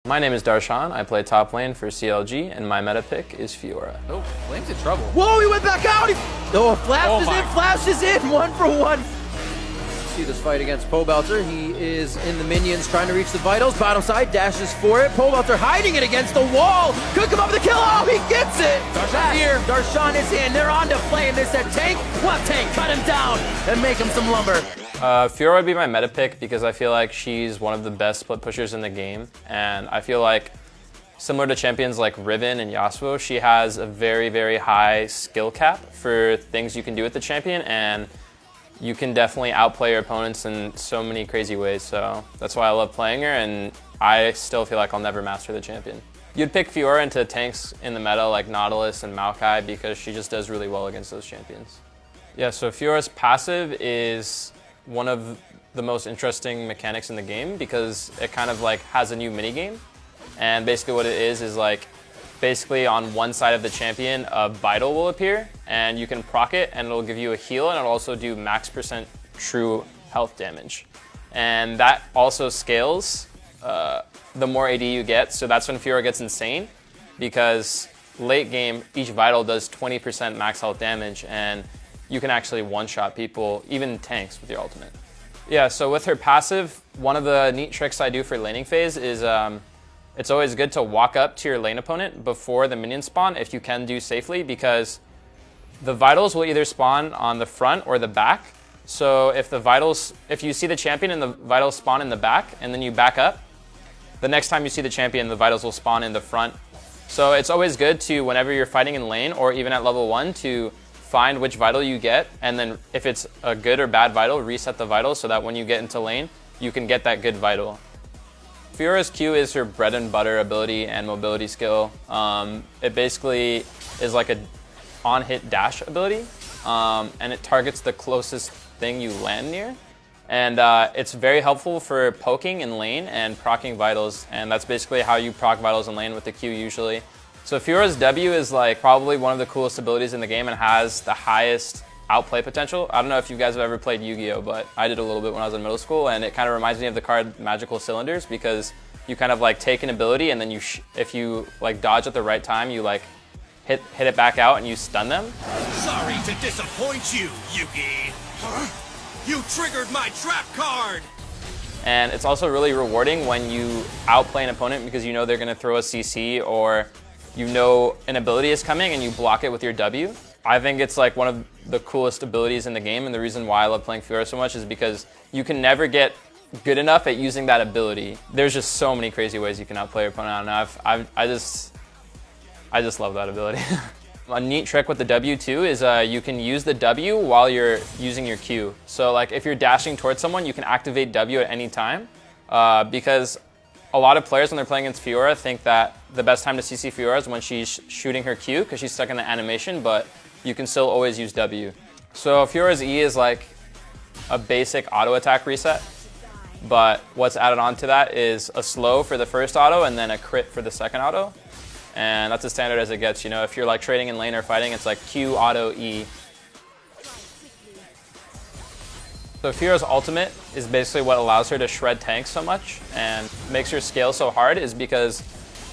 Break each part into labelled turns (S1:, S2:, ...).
S1: My name is Darshan, I play top lane for CLG, and my meta pick is Fiora.
S2: Oh, Flame's in trouble.
S3: Whoa, he went back out! Flash is in, 1-for-1. See this fight against Pobelter. He is in the minions trying to reach the vitals. Bottom side, dashes for it. Pobelter hiding it against the wall. Could come up with the kill. Oh, he gets it!
S2: Darshan's here.
S3: Darshan is in. They're on to Flame. They said tank. What tank? Cut him down and make him some lumber.
S1: Fiora would be my meta pick because I feel like she's one of the best split pushers in the game, and I feel like similar to champions like Riven and Yasuo, she has a very, very high skill cap for things you can do with the champion, and you can definitely outplay your opponents in so many crazy ways, so that's why I love playing her, and I still feel like I'll never master the champion. You'd pick Fiora into tanks in the meta like Nautilus and Maokai because she just does really well against those champions. Yeah, so Fiora's passive is one of the most interesting mechanics in the game because it kind of like has a new minigame. And basically what it is like basically on one side of the champion a vital will appear and you can proc it and it'll give you a heal and it'll also do max % true health damage. And that also scales the more AD you get, so that's when Fiora gets insane because late game each vital does 20% max health damage and you can actually one-shot people, even tanks, with your ultimate. Yeah, so with her passive, one of the neat tricks I do for laning phase is it's always good to walk up to your lane opponent before the minions spawn if you can do safely because the vitals will either spawn on the front or the back. So if you see the champion and the vitals spawn in the back and then you back up, the next time you see the champion, the vitals will spawn in the front. So it's always good to, whenever you're fighting in lane or even at level 1, to find which vital you get, and then if it's a good or bad vital, reset the vital so that when you get into lane, you can get that good vital. Fiora's Q is her bread and butter ability and mobility skill. It basically is like a on-hit dash ability, and it targets the closest thing you land near. And it's very helpful for poking in lane and proccing vitals, and that's basically how you proc vitals in lane with the Q usually. So Fiora's W is like probably one of the coolest abilities in the game and has the highest outplay potential. I don't know if you guys have ever played Yu-Gi-Oh, but I did a little bit when I was in middle school, and it kind of reminds me of the card Magical Cylinders because you kind of like take an ability and then if you like dodge at the right time, you like hit it back out and you stun them.
S4: Sorry to disappoint you, Yugi. Huh? You triggered my trap card!
S1: And it's also really rewarding when you outplay an opponent because you know they're gonna throw a CC or you know an ability is coming and you block it with your W. I think it's like one of the coolest abilities in the game, and the reason why I love playing Fiora so much is because you can never get good enough at using that ability. There's just so many crazy ways you can outplay your opponent. I just love that ability. A neat trick with the W too is you can use the W while you're using your Q. So like if you're dashing towards someone, you can activate W at any time because a lot of players when they're playing against Fiora think that the best time to CC Fiora is when she's shooting her Q because she's stuck in the animation, but you can still always use W. So Fiora's E is like a basic auto attack reset, but what's added on to that is a slow for the first auto and then a crit for the second auto. And that's as standard as it gets. You know, if you're like trading in lane or fighting, it's like Q, auto, E. So Fiora's ultimate is basically what allows her to shred tanks so much and makes her scale so hard is because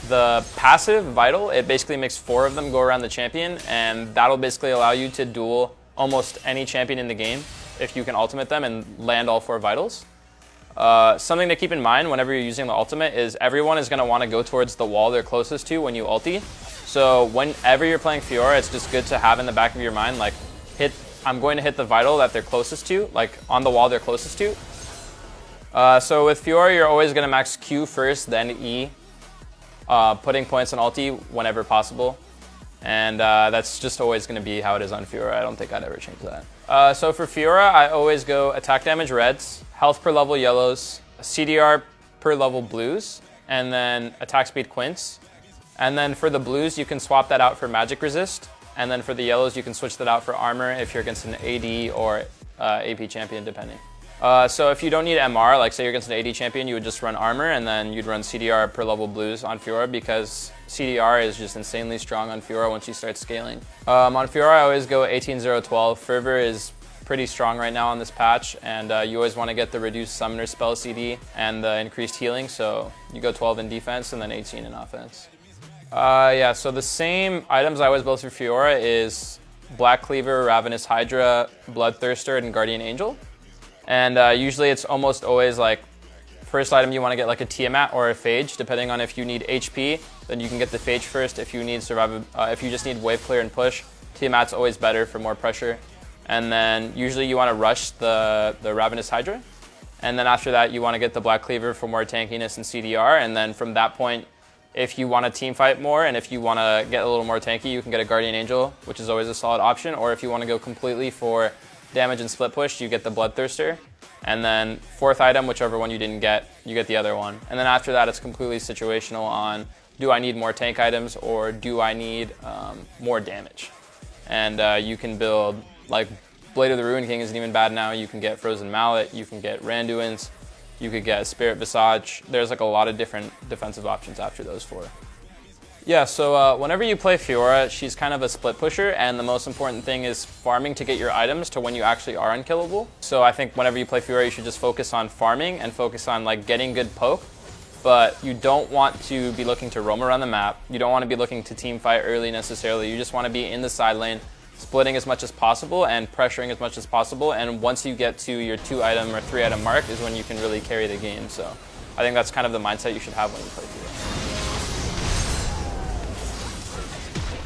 S1: the passive vital, it basically makes 4 of them go around the champion, and that'll basically allow you to duel almost any champion in the game if you can ultimate them and land all 4 vitals. Something to keep in mind whenever you're using the ultimate is everyone is going to want to go towards the wall they're closest to when you ulti. So whenever you're playing Fiora, it's just good to have in the back of your mind, like, I'm going to hit the vital that they're closest to, like on the wall they're closest to. So with Fiora, you're always going to max Q first, then E, putting points on ulti whenever possible. And that's just always going to be how it is on Fiora. I don't think I'd ever change that. So for Fiora, I always go attack damage reds, health per level yellows, CDR per level blues, and then attack speed quints. And then for the blues, you can swap that out for magic resist. And then for the yellows, you can switch that out for armor if you're against an AD or AP champion, depending. So if you don't need MR, like say you're against an AD champion, you would just run armor and then you'd run CDR per level blues on Fiora because CDR is just insanely strong on Fiora once she starts scaling. On Fiora, I always go 18-0-12. Fervor is pretty strong right now on this patch, and you always want to get the reduced summoner spell CD and the increased healing, so you go 12 in defense and then 18 in offense. Yeah, so the same items I always build for Fiora is Black Cleaver, Ravenous Hydra, Bloodthirster, and Guardian Angel. And usually it's almost always like, first item you want to get like a Tiamat or a Phage, depending on if you need HP, then you can get the Phage first. If you need if you just need wave clear and push, Tiamat's always better for more pressure. And then usually you want to rush the Ravenous Hydra. And then after that you want to get the Black Cleaver for more tankiness and CDR. And then from that point, if you want to team fight more and if you want to get a little more tanky, you can get a Guardian Angel, which is always a solid option. Or if you want to go completely for damage and split push, you get the Bloodthirster. And then fourth item, whichever one you didn't get, you get the other one. And then after that, it's completely situational on, do I need more tank items or do I need more damage? And you can build, like Blade of the Ruin King isn't even bad now. You can get Frozen Mallet, you can get Randuin's, you could get Spirit Visage. There's like a lot of different defensive options after those four. Yeah, so whenever you play Fiora, she's kind of a split pusher, and the most important thing is farming to get your items to when you actually are unkillable. So I think whenever you play Fiora, you should just focus on farming and focus on like getting good poke, but you don't want to be looking to roam around the map. You don't want to be looking to team fight early necessarily. You just want to be in the side lane, splitting as much as possible and pressuring as much as possible. And once you get to your 2 item or 3 item mark is when you can really carry the game. So I think that's kind of the mindset you should have when you play Fiora.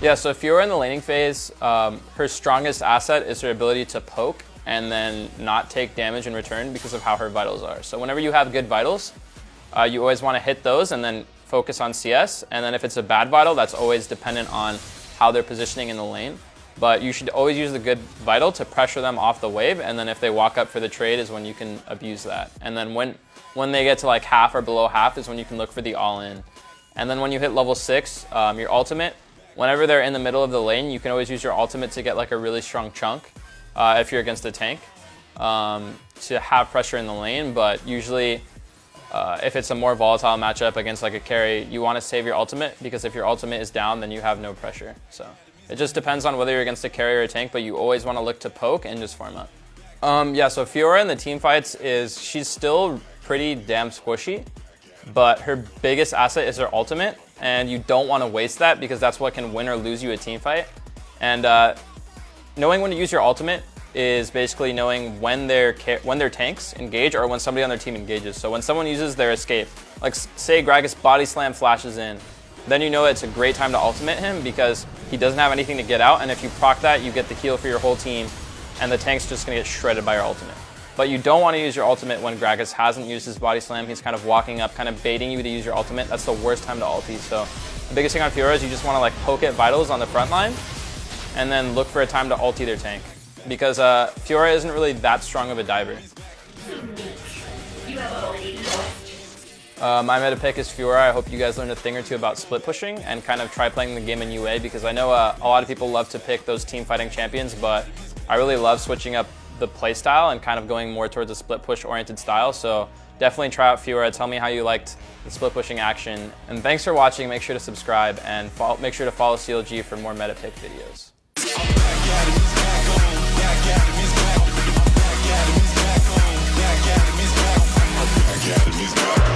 S1: Yeah, so Fiora in the laning phase, her strongest asset is her ability to poke and then not take damage in return because of how her vitals are. So whenever you have good vitals, you always want to hit those and then focus on CS. And then if it's a bad vital, that's always dependent on how they're positioning in the lane. But you should always use the good vital to pressure them off the wave, and then if they walk up for the trade is when you can abuse that. And then when they get to like half or below half is when you can look for the all-in. And then when you hit level 6, your ultimate, whenever they're in the middle of the lane, you can always use your ultimate to get like a really strong chunk if you're against a tank to have pressure in the lane. But usually if it's a more volatile matchup against like a carry, you want to save your ultimate, because if your ultimate is down, then you have no pressure. So it just depends on whether you're against a carry or a tank, but you always want to look to poke and just farm up. Yeah, so Fiora in the team fights she's still pretty damn squishy, but her biggest asset is her ultimate, and you don't want to waste that because that's what can win or lose you a team fight. And knowing when to use your ultimate is basically knowing when their tanks engage or when somebody on their team engages. So when someone uses their escape, like say Gragas body slam flashes in, then you know it's a great time to ultimate him because he doesn't have anything to get out, and if you proc that, you get the heal for your whole team, and the tank's just going to get shredded by your ultimate. But you don't want to use your ultimate when Gragas hasn't used his body slam. He's kind of walking up, kind of baiting you to use your ultimate. That's the worst time to ulti. So the biggest thing on Fiora is you just want to like poke at vitals on the front line, and then look for a time to ulti their tank. Because Fiora isn't really that strong of a diver. My meta pick is Fiora. I hope you guys learned a thing or two about split pushing and kind of try playing the game in UA, because I know a lot of people love to pick those team fighting champions, but I really love switching up the play style and kind of going more towards a split push oriented style. So definitely try out Fiora. Tell me how you liked the split pushing action. And thanks for watching. Make sure to subscribe and make sure to follow CLG for more meta pick videos. Academy's back.